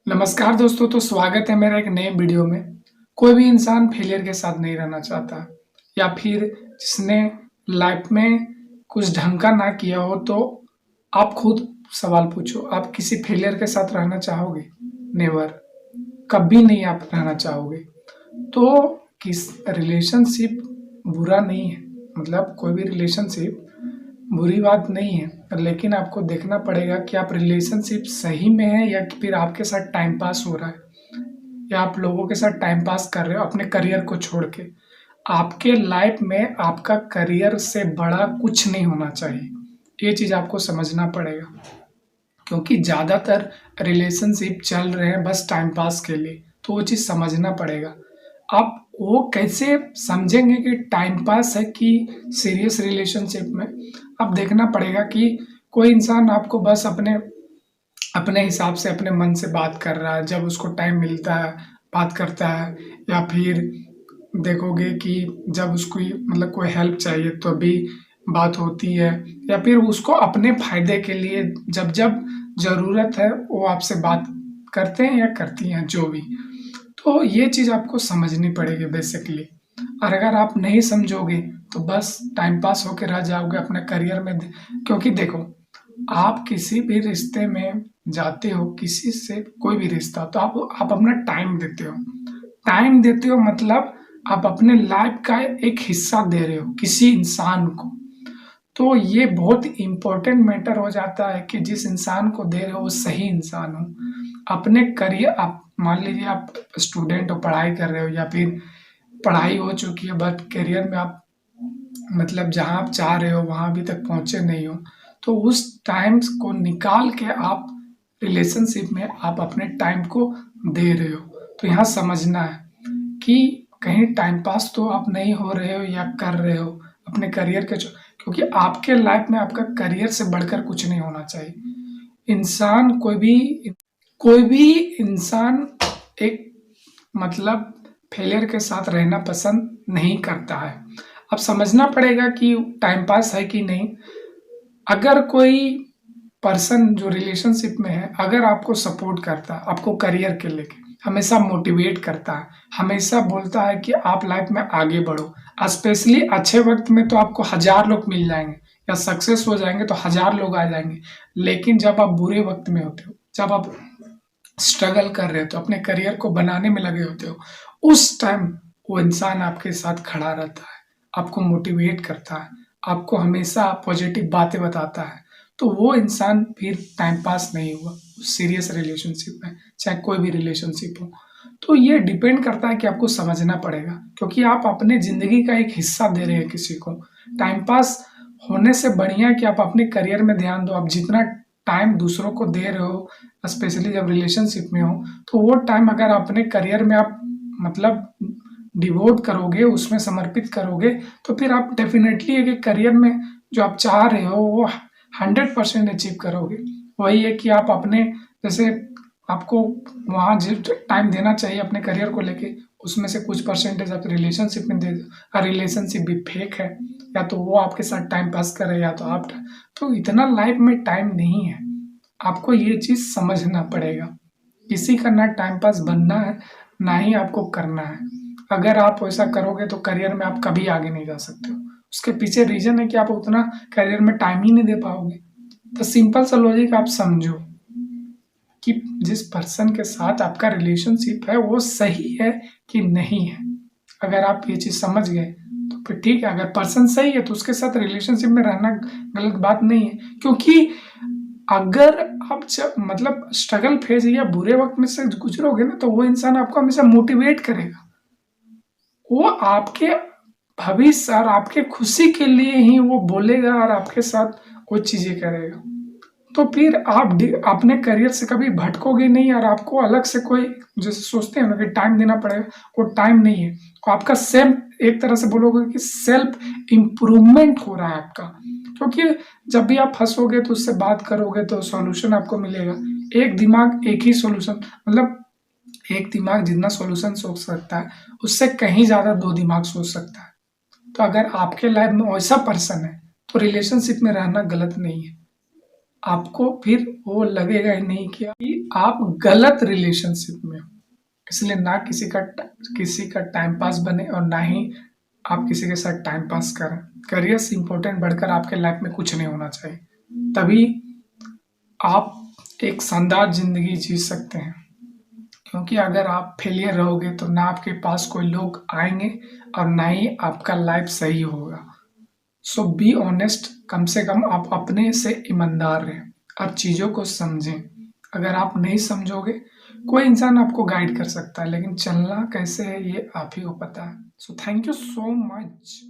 नमस्कार दोस्तों, तो स्वागत है मेरा एक नए वीडियो में। कोई भी इंसान फेलियर के साथ नहीं रहना चाहता या फिर जिसने लाइफ में कुछ ढंग का ना किया हो, तो आप खुद सवाल पूछो, आप किसी फेलियर के साथ रहना चाहोगे? नेवर, कभी नहीं आप रहना चाहोगे। तो किस रिलेशनशिप बुरा नहीं है, मतलब कोई भी रिलेशनशिप बुरी बात नहीं है, लेकिन आपको देखना पड़ेगा कि आप रिलेशनशिप सही में है या फिर आपके साथ टाइम पास हो रहा है, या आप लोगों के साथ टाइम पास कर रहे हो अपने करियर को छोड़ के। आपके लाइफ में आपका करियर से बड़ा कुछ नहीं होना चाहिए, ये चीज़ आपको समझना पड़ेगा। क्योंकि ज़्यादातर रिलेशनशिप चल रहे हैं बस टाइम पास के लिए, तो वो चीज़ समझना पड़ेगा। आप वो कैसे समझेंगे कि टाइम पास है कि सीरियस रिलेशनशिप में? अब देखना पड़ेगा कि कोई इंसान आपको बस अपने अपने हिसाब से अपने मन से बात कर रहा है, जब उसको टाइम मिलता है बात करता है, या फिर देखोगे कि जब उसको मतलब कोई हेल्प चाहिए तो भी बात होती है, या फिर उसको अपने फायदे के लिए जब जब ज़रूरत है वो आपसे बात करते हैं या करती हैं, जो भी। तो ये चीज़ आपको समझनी पड़ेगी बेसिकली। और अगर आप नहीं समझोगे तो बस टाइम पास होके रह जाओगे अपने करियर में। क्योंकि देखो, आप किसी भी रिश्ते में जाते हो, किसी से कोई भी रिश्ता, तो आप अपना टाइम देते हो। टाइम देते हो मतलब आप अपने लाइफ का एक हिस्सा दे रहे हो किसी इंसान को। तो ये बहुत इम्पोर्टेंट मैटर हो जाता है कि जिस इंसान को दे रहे हो वो सही इंसान हो। अपने करियर, आप मान लीजिए आप स्टूडेंट हो, पढ़ाई कर रहे हो, या फिर पढ़ाई हो चुकी है बट करियर में आप मतलब जहाँ आप चाह रहे हो वहाँ अभी तक पहुँचे नहीं हो, तो उस टाइम को निकाल के आप रिलेशनशिप में आप अपने टाइम को दे रहे हो। तो यहाँ समझना है कि कहीं टाइम पास तो आप नहीं हो रहे हो या कर रहे हो अपने करियर के क्योंकि आपके लाइफ में आपका करियर से बढ़कर कुछ नहीं होना चाहिए। इंसान कोई भी इंसान एक मतलब फेलियर के साथ रहना पसंद नहीं करता है। अब समझना पड़ेगा कि टाइम पास है कि नहीं। अगर कोई पर्सन जो रिलेशनशिप में है, अगर आपको सपोर्ट करता है, आपको करियर के लेके हमेशा मोटिवेट करता है, हमेशा बोलता है कि आप लाइफ में आगे बढ़ो, स्पेशली अच्छे वक्त में तो आपको हजार लोग मिल जाएंगे, या सक्सेस हो जाएंगे तो हजार लोग आ जाएंगे। लेकिन जब आप बुरे वक्त में होते हो, जब आप स्ट्रगल कर रहे हो, तो अपने करियर को बनाने में लगे होते हो, उस टाइम वो इंसान आपके साथ खड़ा रहता है, आपको मोटिवेट करता है, आपको हमेशा पॉजिटिव बातें बताता है। तो वो इंसान फिर टाइम पास नहीं हुआ सीरियस रिलेशनशिप में, चाहे कोई भी रिलेशनशिप हो। तो ये डिपेंड करता है कि आपको समझना पड़ेगा, क्योंकि आप अपने ज़िंदगी का एक हिस्सा दे रहे हैं किसी को। टाइम पास होने से बढ़िया कि आप अपने करियर में ध्यान दो। आप जितना टाइम दूसरों को दे रहे हो, स्पेशली जब रिलेशनशिप में हो, तो वो टाइम अगर अपने करियर में आप मतलब डिवोट करोगे, उसमें समर्पित करोगे, तो फिर आप डेफिनेटली एक करियर में जो आप चाह रहे हो वो 100% अचीव करोगे। वही है कि आप अपने जैसे आपको वहाँ जिस टाइम देना चाहिए अपने करियर को लेके, उसमें से कुछ परसेंटेज आप रिलेशनशिप में दे दो। रिलेशनशिप भी फेक है, या तो वो आपके साथ टाइम पास कर रहे हैं या तो आप। तो इतना लाइफ में टाइम नहीं है, आपको ये चीज़ समझना पड़ेगा। किसी का ना टाइम पास बनना है, ना ही आपको करना है। अगर आप वैसा करोगे तो करियर में आप कभी आगे नहीं जा सकते हो। उसके पीछे रीज़न है कि आप उतना करियर में टाइम ही नहीं दे पाओगे। तो सिंपल सा लॉजिक आप समझो कि जिस पर्सन के साथ आपका रिलेशनशिप है वो सही है कि नहीं है। अगर आप ये चीज़ समझ गए तो फिर ठीक है। अगर पर्सन सही है तो उसके साथ रिलेशनशिप में रहना गलत बात नहीं है। क्योंकि अगर आप जब मतलब स्ट्रगल फेज या बुरे वक्त में से गुजरोगे ना, तो वो इंसान आपको हमेशा मोटिवेट करेगा। वो आपके भविष्य और आपके खुशी के लिए ही वो बोलेगा और आपके साथ कुछ चीज़ें करेगा। तो फिर आप अपने करियर से कभी भटकोगे नहीं, और आपको अलग से कोई जैसे सोचते हैं ना कि टाइम देना पड़ेगा, वो टाइम नहीं है। तो आपका सेल्फ, एक तरह से बोलोगे कि सेल्फ इम्प्रूवमेंट हो रहा है आपका। क्योंकि जब भी आप फंसोगे तो उससे बात करोगे तो सॉल्यूशन आपको मिलेगा। एक दिमाग एक ही सॉल्यूशन, मतलब एक दिमाग जितना सॉल्यूशन सोच सकता है उससे कहीं ज़्यादा दो दिमाग सोच सकता है। तो अगर आपके लाइफ में वैसा पर्सन है तो रिलेशनशिप में रहना गलत नहीं है। आपको फिर वो लगेगा ही नहीं कि आप गलत रिलेशनशिप में हो। इसलिए ना किसी का टाइम पास बने और ना ही आप किसी के साथ टाइम पास करें। करियर से इम्पोर्टेंट बढ़कर आपके लाइफ में कुछ नहीं होना चाहिए। तभी आप एक शानदार ज़िंदगी जी सकते हैं। क्योंकि अगर आप फेलियर रहोगे तो ना आपके पास कोई लोग आएँगे और ना ही आपका लाइफ सही होगा। सो बी ऑनेस्ट, कम से कम आप अपने से ईमानदार रहें और चीज़ों को समझें। अगर आप नहीं समझोगे, कोई इंसान आपको गाइड कर सकता है, लेकिन चलना कैसे है ये आप ही को पता है। So thank you so much.